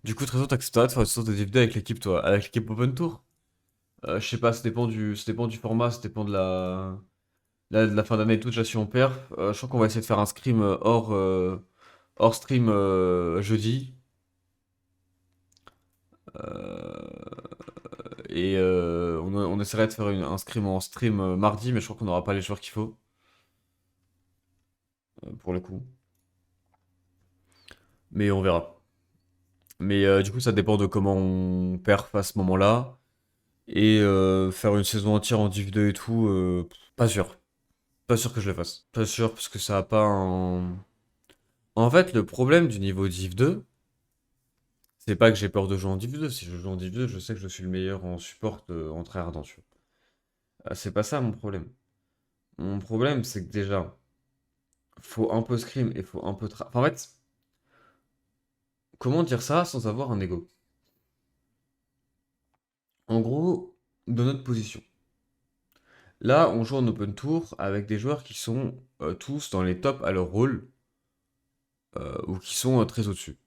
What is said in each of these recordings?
Du coup, de toute façon, t'accepterais de faire une sorte de Div 2 avec l'équipe, toi, avec l'équipe Open Tour? Je sais pas, ça dépend du format, ça dépend de la fin d'année et tout, déjà si on perd. Je crois qu'on va essayer de faire un scrim hors stream jeudi. Euh, on essaierait de faire un scrim en stream mardi, mais je crois qu'on n'aura pas les joueurs qu'il faut, pour le coup. Mais on verra. Mais du coup, ça dépend de comment on perf à ce moment-là. Et faire une saison entière en Div 2 et tout, pas sûr. Pas sûr que je le fasse. Pas sûr, parce que ça a pas un... En fait, le problème du niveau Div 2, c'est pas que j'ai peur de jouer en Div 2. Si je joue en Div 2, je sais que je suis le meilleur en support en très ardent, tu vois. C'est pas ça mon problème. Mon problème, c'est que déjà, faut un peu scrim et faut un peu... Enfin, en fait, comment dire ça sans avoir un ego? En gros, de notre position. Là, on joue en open tour avec des joueurs qui sont tous dans les tops à leur rôle ou qui sont très au-dessus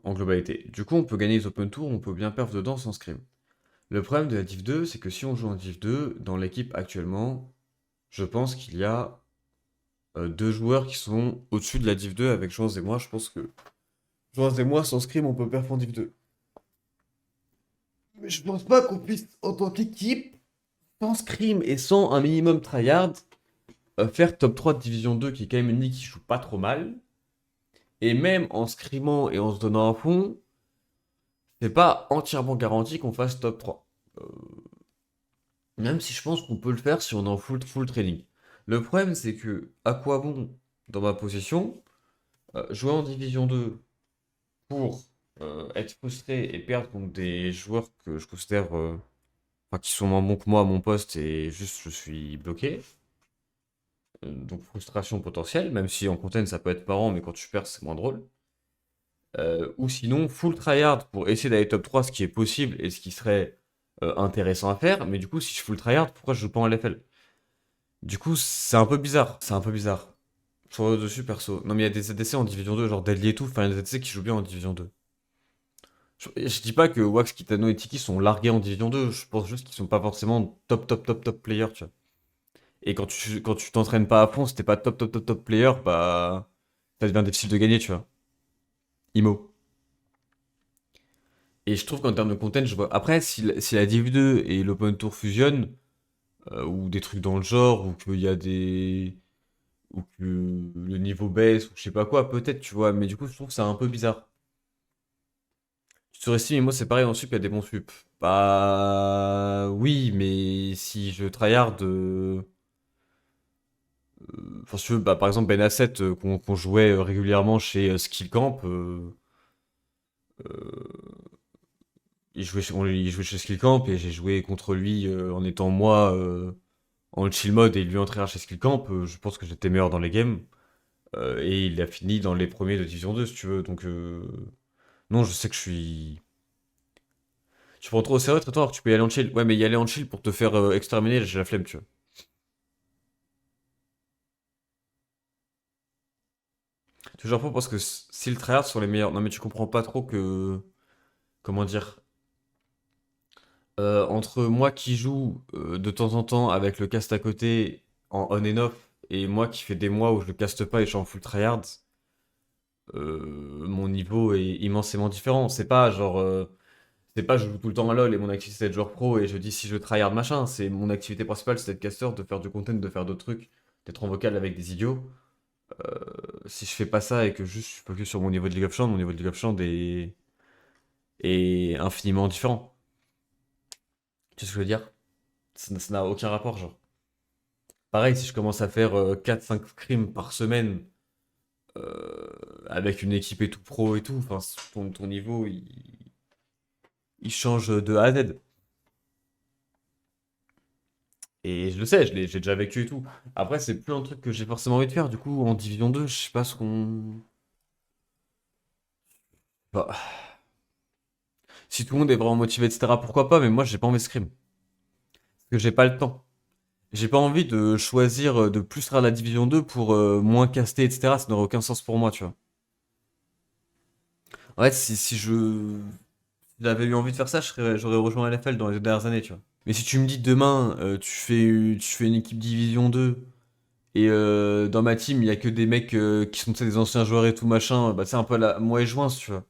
en globalité. Du coup, on peut gagner les open tours, on peut bien perdre dedans sans scrim. Le problème de la Div 2, c'est que si on joue en Div 2, dans l'équipe actuellement, je pense qu'il y a deux joueurs qui sont au-dessus de la Div 2 avec Joins et moi. Je pense que Joins et moi, sans scrim, on peut perf en Div 2. Mais je pense pas qu'on puisse, en tant qu'équipe, sans scrim et sans un minimum tryhard, faire top 3 de Division 2, qui est quand même une ligue qui joue pas trop mal. Et même en scrimant et en se donnant un fond, c'est pas entièrement garanti qu'on fasse top 3. Euh, Même si je pense qu'on peut le faire si on est en full training. Le problème, c'est que, à quoi bon, dans ma position, jouer en Division 2 pour être frustré et perdre contre des joueurs que je considère, enfin, qui sont moins bons que moi à mon poste et juste je suis bloqué. Donc frustration potentielle, même si en content ça peut être marrant, mais quand tu perds c'est moins drôle. Ou sinon, full tryhard pour essayer d'aller top 3, ce qui est possible et ce qui serait intéressant à faire. Mais du coup, si je full tryhard, pourquoi je joue pas en LFL? Du coup, c'est un peu bizarre. C'est un peu bizarre. Sur le dessus, perso. Non, mais il y a des ADC en Division 2, genre Deadly et tout. Enfin, il y a des ADC qui jouent bien en Division 2. Je dis pas que Wax, Kitano et Tiki sont largués en Division 2. Je pense juste qu'ils sont pas forcément top players, tu vois. Et quand tu t'entraînes pas à fond, si t'es pas top player, bah. Ça devient difficile de gagner, tu vois. IMO. Et je trouve qu'en termes de content, je vois. Après, si la Div 2 et l'Open Tour fusionnent, ou des trucs dans le genre, ou qu'il y a des. Ou que le niveau baisse, ou je sais pas quoi, peut-être, tu vois. Mais du coup, je trouve que c'est un peu bizarre. Tu surestimes, et moi, c'est pareil, en sup, il y a des bons sup. Bah. Oui, mais si je tryhard. Enfin, si tu veux, bah, par exemple, Benasset, qu'on jouait régulièrement chez Skill Camp. Il jouait chez Skill Camp et j'ai joué contre lui en étant moi en chill mode et lui en tryhard chez Skill Camp. Je pense que j'étais meilleur dans les games. Et il a fini dans les premiers de Division 2, si tu veux. Donc, non, je sais que je suis. Tu prends trop au sérieux, Traitor, tu peux y aller en chill. Ouais, mais y aller en chill pour te faire exterminer, j'ai la flemme, tu vois. Toujours pas parce que si le tryhard sont les meilleurs. Non, mais tu comprends pas trop que. Comment dire? Entre moi qui joue de temps en temps avec le cast à côté en on and off et moi qui fais des mois où je le caste pas et je suis en full tryhard, mon niveau est immensément différent. C'est pas je joue tout le temps à LoL et mon activité c'est d'être joueur pro et je dis si je tryhard machin. C'est mon activité principale, c'est d'être caster, de faire du content, de faire d'autres trucs, d'être en vocal avec des idiots. Si je fais pas ça et que juste je focus sur mon niveau de League of Legends, mon niveau de League of Legends est infiniment différent. Tu sais ce que je veux dire? Ça n'a aucun rapport, genre. Pareil, si je commence à faire 4-5 scrims par semaine avec une équipe et tout pro et tout, enfin, ton niveau, il change de A à Z. Et je le sais, j'ai déjà vécu et tout. Après, c'est plus un truc que j'ai forcément envie de faire. Du coup, en Division 2, je sais pas ce qu'on... Bah, si tout le monde est vraiment motivé, etc., pourquoi pas, mais moi, j'ai pas envie de scrim. Parce que j'ai pas le temps. J'ai pas envie de choisir de plus faire la Division 2 pour moins caster, etc. Ça n'aurait aucun sens pour moi, tu vois. En fait, si j'avais eu envie de faire ça, j'aurais rejoint LFL dans les 2 dernières années, tu vois. Mais si tu me dis demain, tu fais une équipe Division 2 et dans ma team, il y a que des mecs qui sont tu sais, des anciens joueurs et tout machin, bah c'est un peu la moi et Joins, tu vois.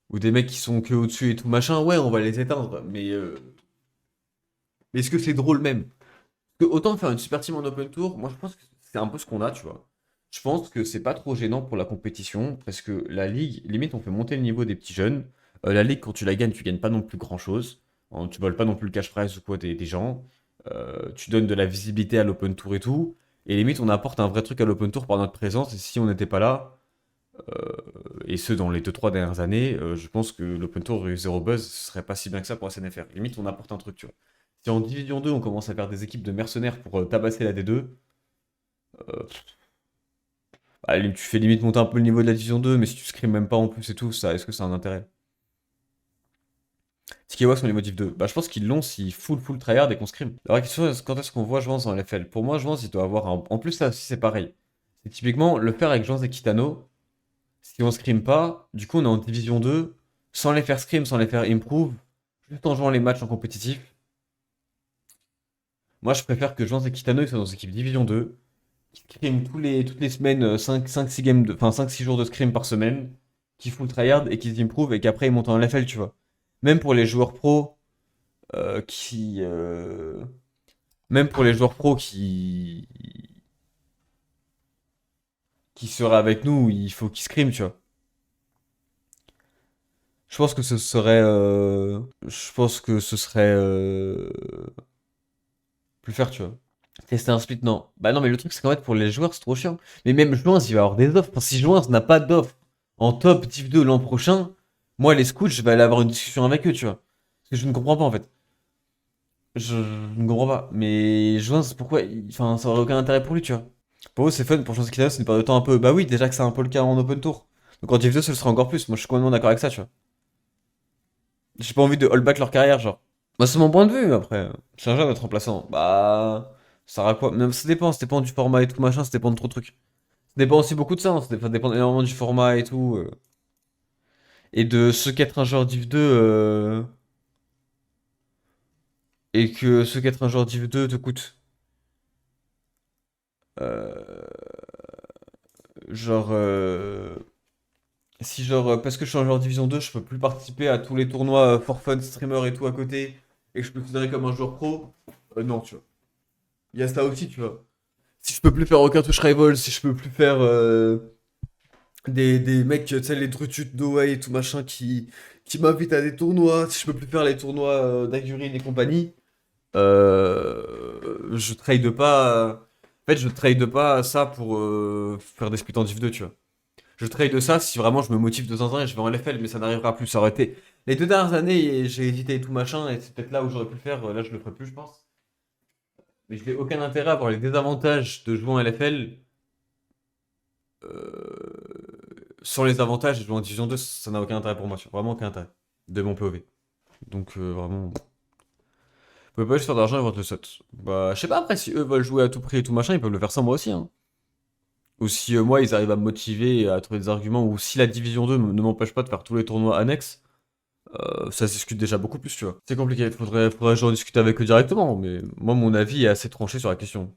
Ou des mecs qui sont que au-dessus et tout machin, ouais, on va les éteindre. Mais est-ce que c'est drôle même? Parce que autant faire une super team en open tour, moi je pense que c'est un peu ce qu'on a, tu vois. Je pense que c'est pas trop gênant pour la compétition, parce que la ligue, limite, on fait monter le niveau des petits jeunes. La ligue, quand tu gagnes pas non plus grand-chose. Hein, tu voles pas non plus le cash prize ou quoi des gens. Tu donnes de la visibilité à l'open tour et tout. Et limite, on apporte un vrai truc à l'open tour par notre présence. Et si on n'était pas là, et ce dans les 2 3 dernières années, je pense que l'open tour aurait eu zéro buzz, ce serait pas si bien que ça pour SNFR. Limite, on apporte un truc, tu vois. Si en Division 2, on commence à faire des équipes de mercenaires pour tabasser la D2, allez, tu fais limite monter un peu le niveau de la Division 2, mais si tu scrims même pas en plus et tout, ça, est-ce que ça a un intérêt? Skyway sur les motifs 2. Bah, je pense qu'ils l'ont si full tryhard et qu'on scrim. La vraie question, c'est quand est-ce qu'on voit Jouance en LFL? Pour moi, Jouance, il doit avoir un. En plus, ça aussi, c'est pareil. C'est typiquement le faire avec Jouance et Kitano. Si on scrim pas, du coup, on est en Division 2, sans les faire scrim, sans les faire improve, juste en jouant les matchs en compétitif. Moi, je préfère que Jouance et Kitano ils soient dans une équipe Division 2, qui scrim toutes les semaines, 5-6 games enfin 5-6 jours de scrim par semaine, qui full tryhard et qui improve et qu'après ils montent en LFL, tu vois. Même pour les joueurs pros euh, qui. euh, Même pour les joueurs pros qui seraient avec nous, il faut qu'ils scrim, tu vois. Je pense que ce serait. Je pense que ce serait. Plus faire, tu vois. Tester un split, non. Bah non, mais le truc, c'est qu'en fait, pour les joueurs, c'est trop chiant. Mais même Joins, il va avoir des offres. Enfin, si Joins n'a pas d'offre en top Div 2 l'an prochain, moi, les scouts, je vais aller avoir une discussion avec eux, tu vois. Parce que je ne comprends pas, en fait. Je ne comprends pas. Mais Joins, pourquoi enfin, ça aurait aucun intérêt pour lui, tu vois. Pour eux, c'est fun. Pour Chance Kitano, c'est une période de temps un peu. Bah oui, déjà que c'est un peu le cas en open tour. Donc en Div 2, ce sera encore plus. Moi, je suis complètement d'accord avec ça, tu vois. J'ai pas envie de hold back leur carrière, genre. Bah, c'est mon point de vue, après. C'est un jeu d'être remplaçant. Bah. Ça sert à quoi? Même ça dépend du format et tout machin, ça dépend de trop de trucs. Ça dépend aussi beaucoup de ça, hein, ça dépend énormément du format et tout. Et de ce qu'être un joueur Div 2. Et que ce qu'être un joueur Div 2 te coûte. Euh, genre. Si genre, parce que je suis un joueur Division 2, je peux plus participer à tous les tournois for fun, streamer et tout à côté, et que je peux me considérer comme un joueur pro, non, tu vois. Il y a ça aussi, tu vois. Si je peux plus faire aucun touch rival, si je peux plus faire des mecs, tu sais, les Drutut d'Oa et tout machin qui m'invitent à des tournois, si je peux plus faire les tournois d'Agurine et compagnie, je trade pas. En fait, je trade pas ça pour faire des splits en Div 2, tu vois. Je trade ça si vraiment je me motive de temps en temps et je vais en LFL, mais ça n'arrivera plus. Ça aurait été. Les 2 dernières années, j'ai hésité et tout machin, et c'est peut-être là où j'aurais pu le faire. Là, je le ferai plus, je pense. Mais je n'ai aucun intérêt à avoir les désavantages de jouer en LFL sans les avantages de jouer en Division 2. Ça n'a aucun intérêt pour moi, tu vois. Vraiment aucun intérêt de mon POV. Donc, vraiment. Vous pouvez pas juste faire d'argent et vendre le SOT. Bah, je sais pas après si eux veulent jouer à tout prix et tout machin, ils peuvent le faire sans moi aussi, hein. Ou si moi ils arrivent à me motiver et à trouver des arguments, ou si la Division 2 ne m'empêche pas de faire tous les tournois annexes, ça se discute déjà beaucoup plus, tu vois. C'est compliqué, faudrait que j'en discute avec eux directement, mais moi mon avis est assez tranché sur la question.